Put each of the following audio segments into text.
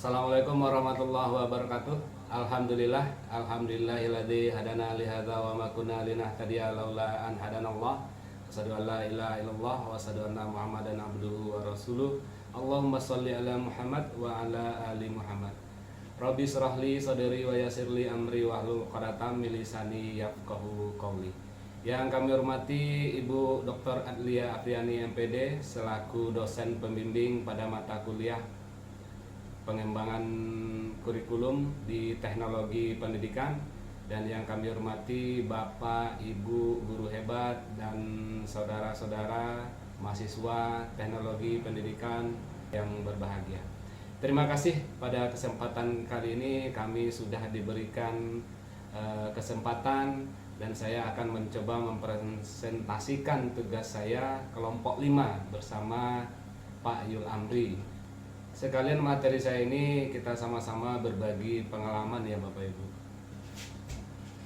Assalamualaikum warahmatullahi wabarakatuh. Alhamdulillahilladzi hadana li hadza wa ma kunna linahtadiya laula an hadanallah. Asyhadu an la ilaha illallah wa asyhadu anna Muhammadan abduhu wa rasuluh. Allahumma shalli ala Muhammad wa ala ali Muhammad. Rabbi shrah li sadri wa yassir li amri wahlul 'uqdatam min lisani yafqahu qawli. Yang kami hormati Ibu Dr. Adlia Afriani MPD selaku dosen pembimbing pada mata kuliah pengembangan kurikulum di teknologi pendidikan, dan yang kami hormati Bapak, Ibu, guru hebat, dan saudara-saudara mahasiswa teknologi pendidikan yang berbahagia. Terima kasih pada kesempatan kali ini kami sudah diberikan kesempatan dan saya akan mencoba mempresentasikan tugas saya kelompok 5 bersama Pak Yul Amri. Sekalian materi saya ini kita sama-sama berbagi pengalaman ya Bapak Ibu.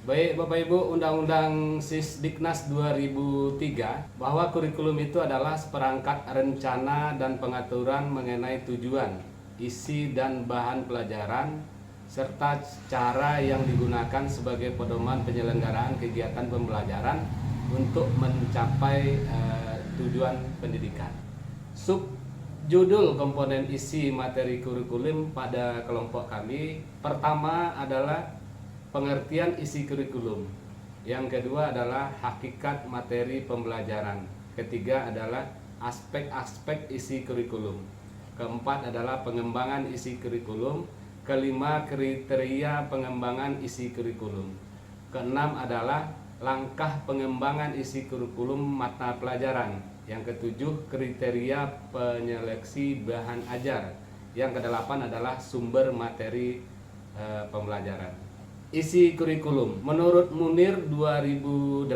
Baik Bapak Ibu, Undang-Undang Sisdiknas 2003 bahwa kurikulum itu adalah seperangkat rencana dan pengaturan mengenai tujuan, isi dan bahan pelajaran serta cara yang digunakan sebagai pedoman penyelenggaraan kegiatan pembelajaran untuk mencapai tujuan pendidikan. Judul komponen isi materi kurikulum pada kelompok kami, pertama adalah pengertian isi kurikulum, yang kedua adalah hakikat materi pembelajaran, ketiga adalah aspek-aspek isi kurikulum, keempat adalah pengembangan isi kurikulum, kelima kriteria pengembangan isi kurikulum, keenam adalah langkah pengembangan isi kurikulum mata pelajaran, yang ketujuh kriteria penyeleksi bahan ajar, yang kedelapan adalah sumber materi pembelajaran. Isi kurikulum menurut Munir 2008,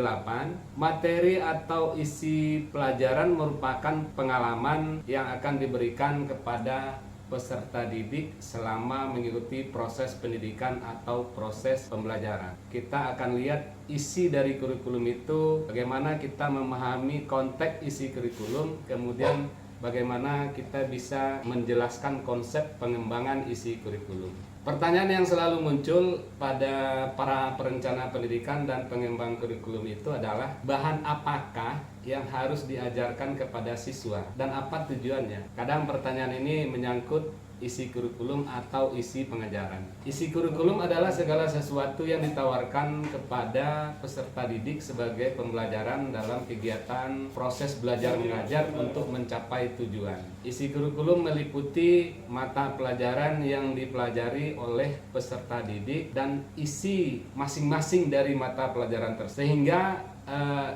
materi atau isi pelajaran merupakan pengalaman yang akan diberikan kepada peserta didik selama mengikuti proses pendidikan atau proses pembelajaran. Kita akan lihat isi dari kurikulum itu, bagaimana kita memahami konteks isi kurikulum, kemudian bagaimana kita bisa menjelaskan konsep pengembangan isi kurikulum. Pertanyaan yang selalu muncul pada para perencana pendidikan dan pengembang kurikulum itu adalah bahan apakah yang harus diajarkan kepada siswa dan apa tujuannya. Kadang pertanyaan ini menyangkut isi kurikulum atau isi pengajaran. Isi kurikulum adalah segala sesuatu yang ditawarkan kepada peserta didik sebagai pembelajaran dalam kegiatan proses belajar mengajar untuk mencapai tujuan. Isi kurikulum meliputi mata pelajaran yang dipelajari oleh peserta didik dan isi masing-masing dari mata pelajaran tersebut, sehingga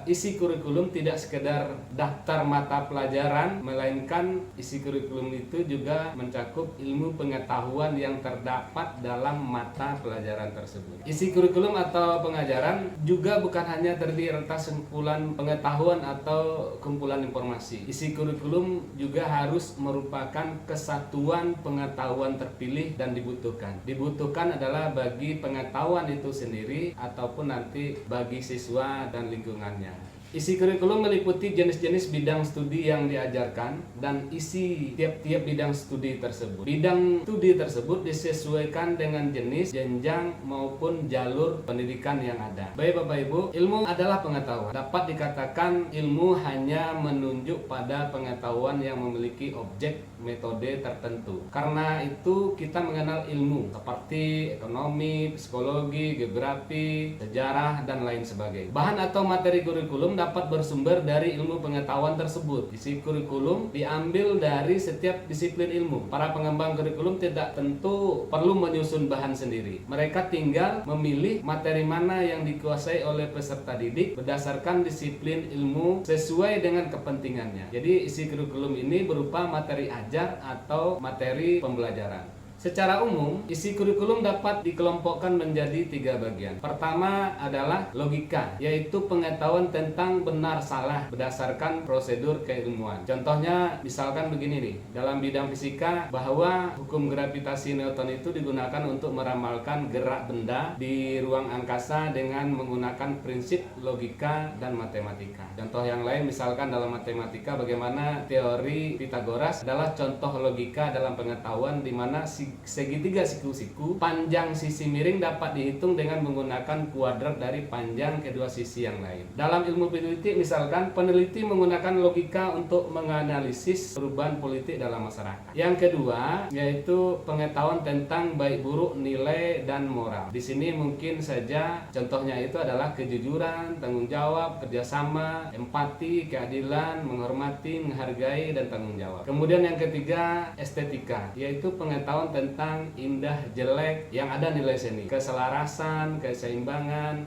isi kurikulum tidak sekedar daftar mata pelajaran, melainkan isi kurikulum itu juga mencakup ilmu pengetahuan yang terdapat dalam mata pelajaran tersebut. Isi kurikulum atau pengajaran juga bukan hanya terdiri atas kumpulan pengetahuan atau kumpulan informasi. Isi kurikulum juga harus merupakan kesatuan pengetahuan terpilih dan dibutuhkan. Dibutuhkan adalah bagi pengetahuan itu sendiri ataupun nanti bagi siswa dan lingkungannya. Isi kurikulum meliputi jenis-jenis bidang studi yang diajarkan dan isi tiap-tiap bidang studi tersebut. Bidang studi tersebut disesuaikan dengan jenis, jenjang maupun jalur pendidikan yang ada. Baik Bapak Ibu, ilmu adalah pengetahuan. Dapat dikatakan ilmu hanya menunjuk pada pengetahuan yang memiliki objek metode tertentu. Karena itu kita mengenal ilmu seperti ekonomi, psikologi, geografi, sejarah, dan lain sebagainya. Bahan atau materi kurikulum dapat bersumber dari ilmu pengetahuan tersebut. Isi kurikulum diambil dari setiap disiplin ilmu. Para pengembang kurikulum tidak tentu perlu menyusun bahan sendiri. Mereka tinggal memilih materi mana yang dikuasai oleh peserta didik berdasarkan disiplin ilmu sesuai dengan kepentingannya. Jadi isi kurikulum ini berupa materi ajar atau materi pembelajaran. Secara umum, isi kurikulum dapat dikelompokkan menjadi 3 bagian. Pertama adalah logika, yaitu pengetahuan tentang benar salah berdasarkan prosedur keilmuan. Contohnya, misalkan begini nih, dalam bidang fisika bahwa hukum gravitasi Newton itu digunakan untuk meramalkan gerak benda di ruang angkasa dengan menggunakan prinsip logika dan matematika. Contoh yang lain misalkan dalam matematika bagaimana teori Pythagoras adalah contoh logika dalam pengetahuan di mana si segitiga siku-siku, panjang sisi miring dapat dihitung dengan menggunakan kuadrat dari panjang kedua sisi yang lain. Dalam ilmu politik misalkan, peneliti menggunakan logika untuk menganalisis perubahan politik dalam masyarakat. Yang kedua yaitu pengetahuan tentang baik buruk, nilai, dan moral. Di sini mungkin saja contohnya itu adalah kejujuran, tanggung jawab, kerjasama, empati, keadilan, menghormati, menghargai, dan tanggung jawab. Kemudian yang ketiga, estetika, yaitu pengetahuan tentang indah, jelek, yang ada nilai seni, keselarasan, keseimbangan.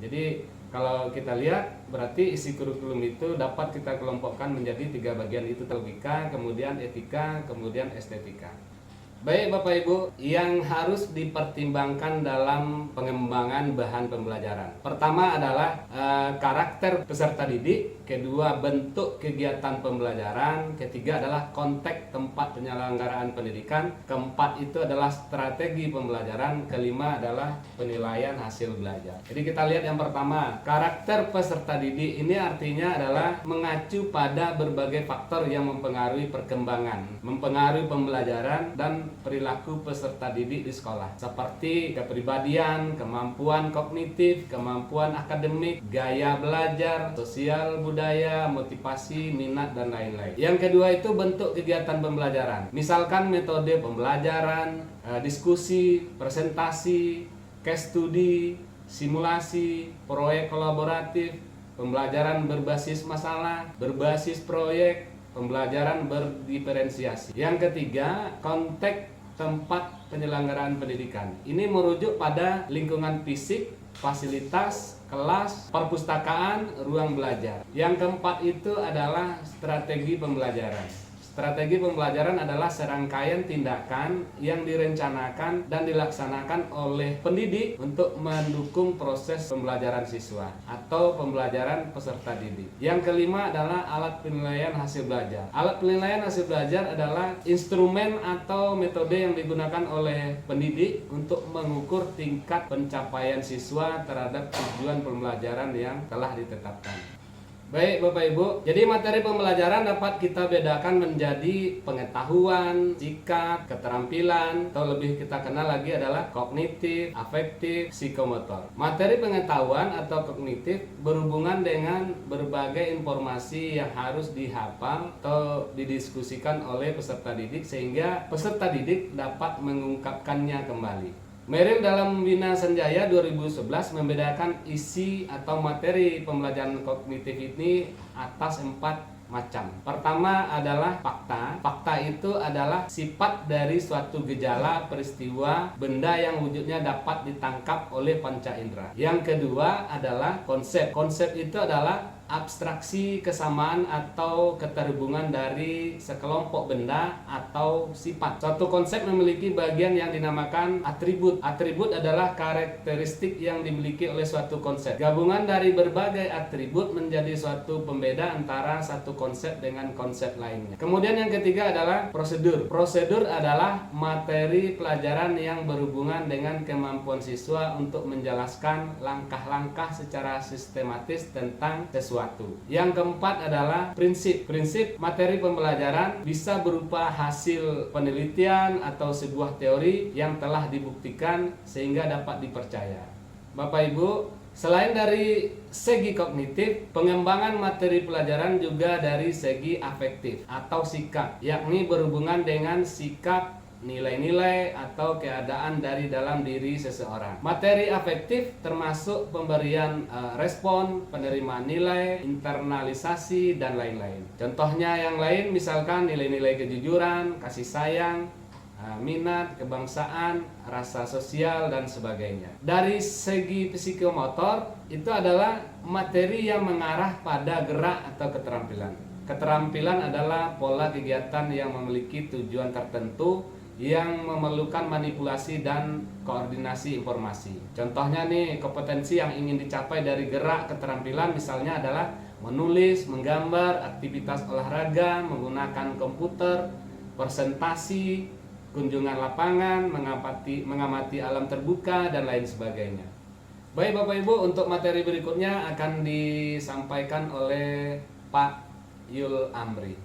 Jadi kalau kita lihat berarti isi kurikulum itu dapat kita kelompokkan menjadi 3 bagian itu: logika, kemudian etika, kemudian estetika. Baik Bapak Ibu, yang harus dipertimbangkan dalam pengembangan bahan pembelajaran. Pertama adalah karakter peserta didik, kedua bentuk kegiatan pembelajaran, ketiga adalah konteks tempat penyelenggaraan pendidikan, keempat itu adalah strategi pembelajaran, kelima adalah penilaian hasil belajar. Jadi kita lihat yang pertama, karakter peserta didik ini artinya adalah mengacu pada berbagai faktor yang mempengaruhi perkembangan, mempengaruhi pembelajaran dan perilaku peserta didik di sekolah, seperti kepribadian, kemampuan kognitif, kemampuan akademik, gaya belajar, sosial budaya, motivasi, minat, dan lain-lain. Yang kedua itu bentuk kegiatan pembelajaran, misalkan metode pembelajaran, diskusi, presentasi, case study, simulasi, proyek kolaboratif, pembelajaran berbasis masalah, berbasis proyek, pembelajaran berdiferensiasi. Yang ketiga, konteks tempat penyelenggaraan pendidikan. Ini merujuk pada lingkungan fisik, fasilitas, kelas, perpustakaan, ruang belajar. Yang keempat itu adalah strategi pembelajaran. Strategi pembelajaran adalah serangkaian tindakan yang direncanakan dan dilaksanakan oleh pendidik untuk mendukung proses pembelajaran siswa atau pembelajaran peserta didik. Yang kelima adalah alat penilaian hasil belajar. Alat penilaian hasil belajar adalah instrumen atau metode yang digunakan oleh pendidik untuk mengukur tingkat pencapaian siswa terhadap tujuan pembelajaran yang telah ditetapkan. Baik Bapak Ibu, jadi materi pembelajaran dapat kita bedakan menjadi pengetahuan, sikap, keterampilan, atau lebih kita kenal lagi adalah kognitif, afektif, psikomotor. Materi pengetahuan atau kognitif berhubungan dengan berbagai informasi yang harus dihafal atau didiskusikan oleh peserta didik sehingga peserta didik dapat mengungkapkannya kembali. Merrill dalam Wina Sanjaya 2011 membedakan isi atau materi pembelajaran kognitif ini atas 4 macam. Pertama adalah fakta. Fakta itu adalah sifat dari suatu gejala, peristiwa, benda yang wujudnya dapat ditangkap oleh panca indera. Yang kedua adalah konsep. Konsep itu adalah abstraksi kesamaan atau keterhubungan dari sekelompok benda atau sifat. Suatu konsep memiliki bagian yang dinamakan atribut. Atribut adalah karakteristik yang dimiliki oleh suatu konsep. Gabungan dari berbagai atribut menjadi suatu pembeda antara satu konsep dengan konsep lainnya. Kemudian yang ketiga adalah prosedur. Prosedur adalah materi pelajaran yang berhubungan dengan kemampuan siswa untuk menjelaskan langkah-langkah secara sistematis tentang sesuatu. Yang keempat adalah prinsip. Prinsip materi pembelajaran bisa berupa hasil penelitian atau sebuah teori yang telah dibuktikan sehingga dapat dipercaya. Bapak Ibu, selain dari segi kognitif, pengembangan materi pelajaran juga dari segi afektif atau sikap, yakni berhubungan dengan sikap, nilai-nilai atau keadaan dari dalam diri seseorang. Materi afektif termasuk pemberian respon, penerimaan nilai, internalisasi, dan lain-lain. Contohnya yang lain misalkan nilai-nilai kejujuran, kasih sayang, minat, kebangsaan, rasa sosial, dan sebagainya. Dari segi psikomotor, itu adalah materi yang mengarah pada gerak atau keterampilan. Keterampilan adalah pola kegiatan yang memiliki tujuan tertentu yang memerlukan manipulasi dan koordinasi informasi. Contohnya nih, kompetensi yang ingin dicapai dari gerak keterampilan misalnya adalah menulis, menggambar, aktivitas olahraga, menggunakan komputer, presentasi, kunjungan lapangan, mengamati alam terbuka, dan lain sebagainya. Baik Bapak Ibu, untuk materi berikutnya akan disampaikan oleh Pak Yul Amri.